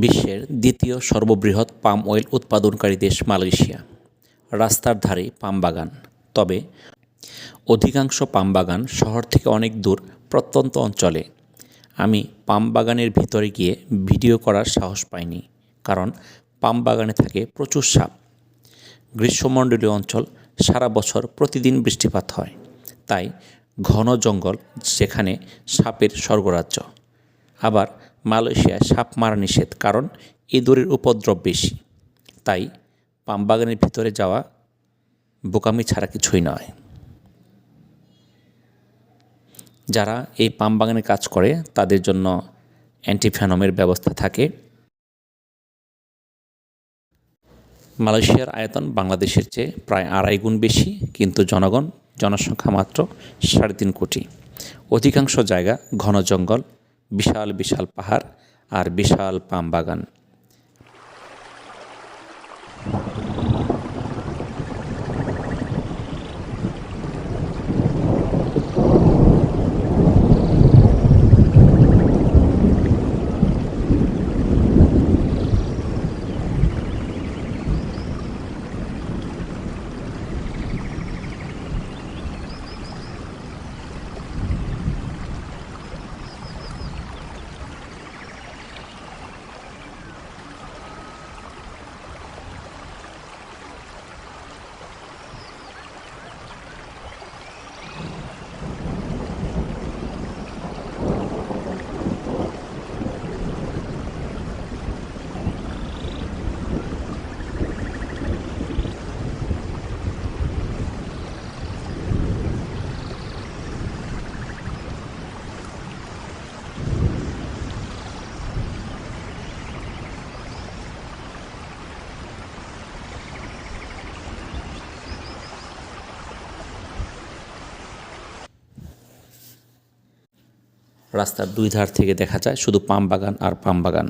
বিশ্বের দ্বিতীয় সর্ববৃহৎ পাম অয়েল উৎপাদনকারী দেশ মালয়েশিয়া। রাস্তার ধারে পাম বাগান, তবে অধিকাংশ পাম বাগান শহর থেকে অনেক দূর প্রত্যন্ত অঞ্চলে। আমি পাম বাগানের ভিতরে গিয়ে ভিডিও করার সাহস পাইনি, কারণ পাম বাগানে থাকে প্রচুর সাপ। গ্রীষ্মমণ্ডলীয় অঞ্চল, সারা বছর প্রতিদিন বৃষ্টিপাত হয়, তাই ঘন জঙ্গল যেখানে সাপের স্বর্গরাজ্য। আবার মালয়েশিয়ায় সাপ মারা নিষেধ, কারণ ইঁদুরের উপদ্রব বেশি। তাই পাম বাগানের ভিতরে যাওয়া বোকামি ছাড়া কিছুই নয়। যারা এই পাম বাগানে কাজ করে তাদের জন্য অ্যান্টিভেনমের ব্যবস্থা থাকে। মালয়েশিয়ার আয়তন বাংলাদেশের চেয়ে প্রায় 2.5 গুণ বেশি, কিন্তু জনসংখ্যা মাত্র 3.5 কোটি। অধিকাংশ জায়গা ঘন জঙ্গল, বিশাল বিশাল পাহাড় আর বিশাল পাম বাগান। রাস্তার দুই ধার থেকে দেখা যায় শুধু পাম বাগান আর পাম বাগান।